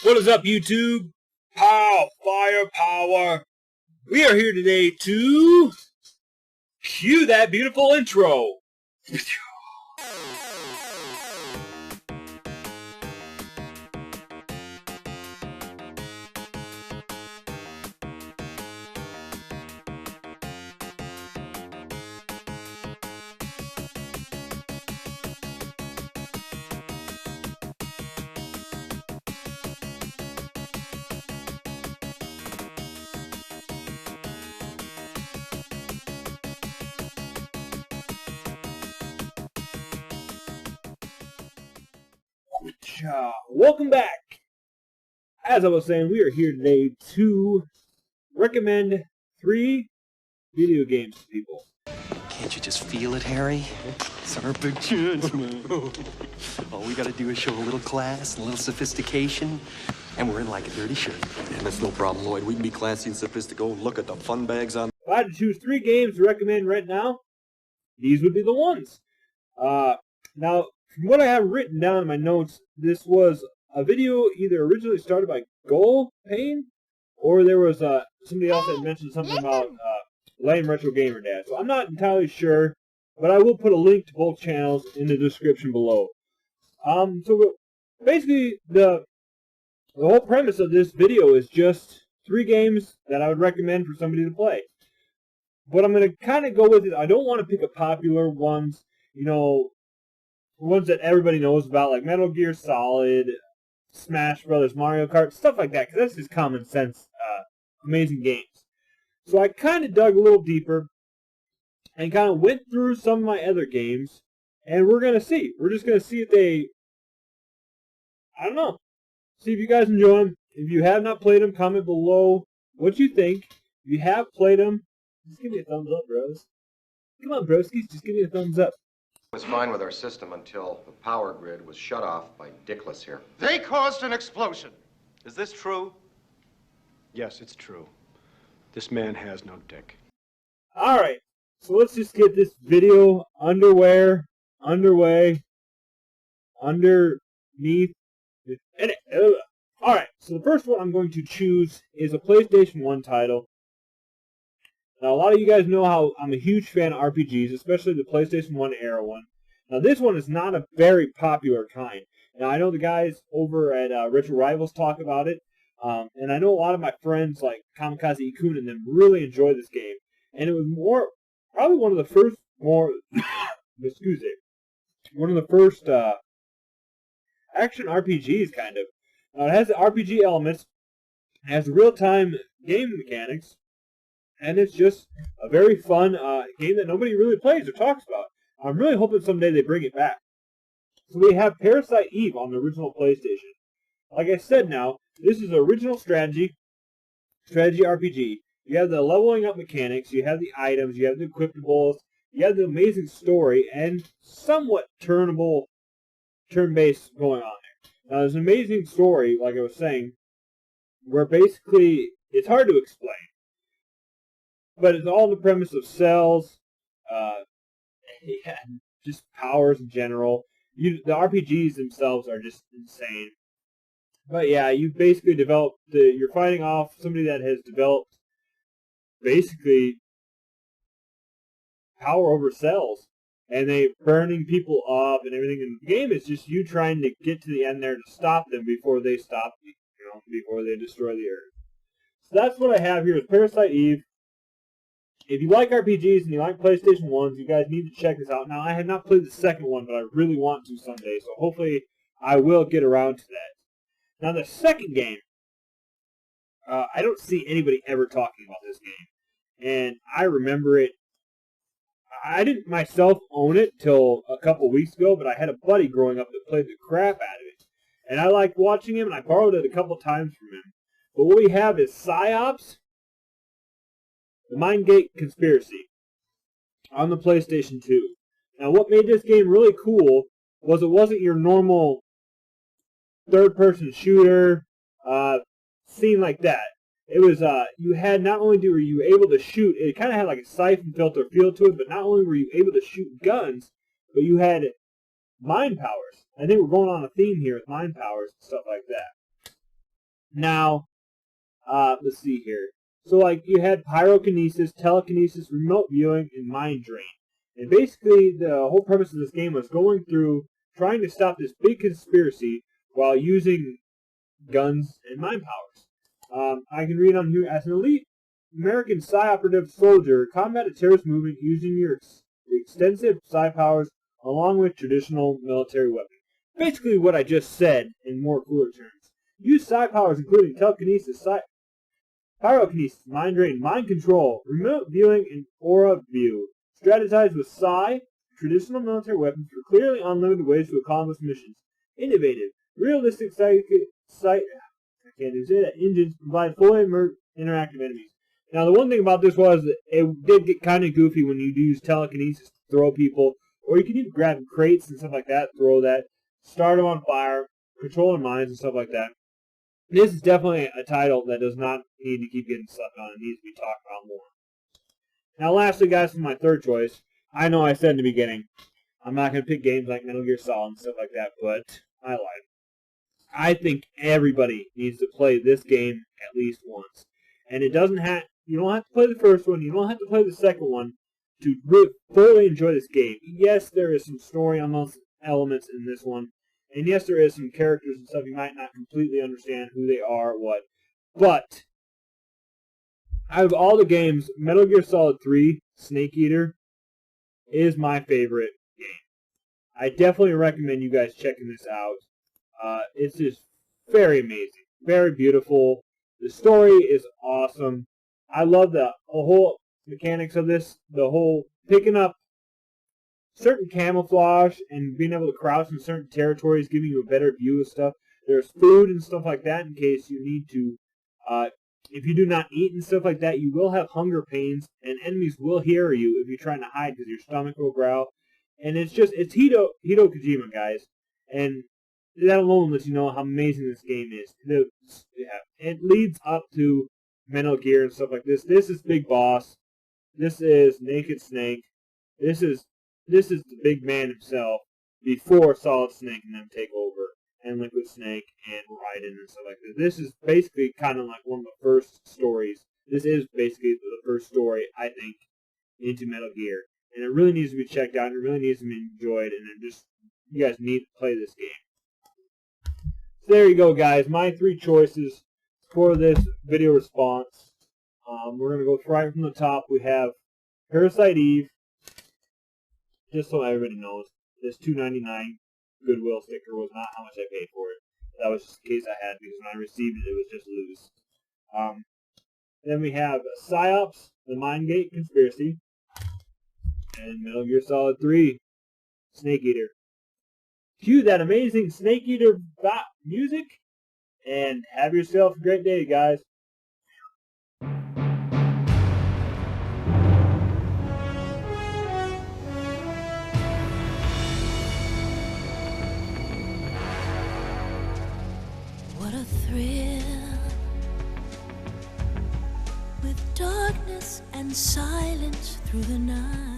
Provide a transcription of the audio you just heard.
What is up, YouTube? Pow! Firepower! We are here today to cue that beautiful intro. Welcome back. As I was saying, we are here today to recommend 3 video games to people. Can't you just feel it, Harry? It's our big chance, man. All we gotta do is show a little class, a little sophistication, and we're in like a dirty shirt. And that's no problem, Lloyd. We can be classy and sophisticated. Look at the fun bags on. If I had to choose 3 games to recommend right now, these would be the ones. Now, from what I have written down in my notes, this was a video either originally started by Gull Payne, or there was somebody else that mentioned something about Lame Retro Gamer Dad. So I'm not entirely sure, but I will put a link to both channels in the description below. So basically, the whole premise of this video is just 3 games that I would recommend for somebody to play. What I'm going to kind of go with is I don't want to pick a popular ones, you know, ones that everybody knows about, like Metal Gear Solid, Smash Brothers, Mario Kart, stuff like that, because that's just common sense, amazing games. So I kind of dug a little deeper and kind of went through some of my other games, and we're going to see. We're just going to see if they, I don't know, see if you guys enjoy them. If you have not played them, comment below what you think. If you have played them, just give me a thumbs up, bros. Come on, broskies, just give me a thumbs up. It was fine with our system until the power grid was shut off by Dickless here. They caused an explosion. Is this true? Yes, it's true. This man has no dick. Alright, so let's just get this video underneath. Alright, so the first one I'm going to choose is a PlayStation 1 title. Now, a lot of you guys know how I'm a huge fan of RPGs, especially the PlayStation 1 era one. Now, this one is not a very popular kind. Now, I know the guys over at Retro Rivals talk about it, and I know a lot of my friends, like Kamikaze Ikun and them, really enjoy this game. And it was probably one of the first one of the first action RPGs, kind of. Now, it has the RPG elements, it has real-time game mechanics, and it's just a very fun game that nobody really plays or talks about. I'm really hoping someday they bring it back. So we have Parasite Eve on the original PlayStation. Like I said now, this is the original strategy RPG. You have the leveling up mechanics, you have the items, you have the equipables, you have the amazing story, and somewhat turn-based going on there. Now there's an amazing story, like I was saying, where basically it's hard to explain. But it's all the premise of cells, just powers in general. The RPGs themselves are just insane. But yeah, you basically you're fighting off somebody that has developed basically power over cells. And they burning people up and everything. And the game is just you trying to get to the end there to stop them before they before they destroy the Earth. So that's what I have here is Parasite Eve. If you like RPGs and you like PlayStation 1s, you guys need to check this out. Now, I have not played the second one, but I really want to someday, so hopefully I will get around to that. Now, the second game, I don't see anybody ever talking about this game, and I remember it. I didn't myself own it till a couple weeks ago, but I had a buddy growing up that played the crap out of it, and I liked watching him, and I borrowed it a couple times from him. But what we have is PsyOps, the Mindgate Conspiracy, on the PlayStation 2. Now, what made this game really cool was it wasn't your normal third-person shooter scene like that. It was, you had, not only were you able to shoot, it kind of had like a siphon filter feel to it, but not only were you able to shoot guns, but you had mind powers. I think we're going on a theme here with mind powers and stuff like that. Now, let's see here. So, like, you had pyrokinesis, telekinesis, remote viewing, and mind drain. And basically, the whole premise of this game was going through, trying to stop this big conspiracy while using guns and mind powers. I can read on here, as an elite American psi-operative soldier, combat a terrorist movement using your extensive psi powers along with traditional military weapons. Basically what I just said in more cooler terms. Use psi powers including telekinesis, pyrokinesis, mind drain, mind control, remote viewing, and aura view. Strategize with psi, traditional military weapons for clearly unlimited ways to accomplish missions. Innovative, realistic engines provide fully interactive enemies. Now, the one thing about this was that it did get kind of goofy when you use telekinesis to throw people, or you can even grab crates and stuff like that, throw that, start them on fire, control their minds and stuff like that. This is definitely a title that does not need to keep getting stuck on. It needs to be talked about more. Now, lastly, guys, for my third choice, I know I said in the beginning, I'm not going to pick games like Metal Gear Solid and stuff like that, but I lied. I think everybody needs to play this game at least once. And it doesn't have, you don't have to play the first one, you don't have to play the second one to really fully enjoy this game. Yes, there is some story elements in this one. And yes, there is some characters and stuff you might not completely understand who they are, what. But out of all the games, Metal Gear Solid 3, Snake Eater, is my favorite game. I definitely recommend you guys checking this out. It's just very amazing, very beautiful. The story is awesome. I love the whole mechanics of this, the whole picking up certain camouflage and being able to crouch in certain territories, giving you a better view of stuff. There's food and stuff like that in case you need to. If you do not eat and stuff like that, you will have hunger pains, and enemies will hear you if you're trying to hide because your stomach will growl. And it's Hideo Kojima, guys. And that alone lets you know how amazing this game is. It leads up to Metal Gear and stuff like this. This is Big Boss. This is Naked Snake. This is the big man himself before Solid Snake and them take over, and Liquid Snake and Raiden and stuff like that. This is basically kind of like one of the first stories. This is basically the first story, I think, into Metal Gear. And it really needs to be checked out, and it really needs to be enjoyed, and you guys need to play this game. So there you go, guys. My 3 choices for this video response. We're going to go right from the top. We have Parasite Eve. Just so everybody knows, this $2.99 Goodwill sticker was not how much I paid for it. That was just the case I had because when I received it, it was just loose. Then we have PsyOps, the Mindgate Conspiracy, and Metal Gear Solid 3, Snake Eater. Cue that amazing Snake Eater music, and have yourself a great day, guys. What a thrill, with darkness and silence through the night.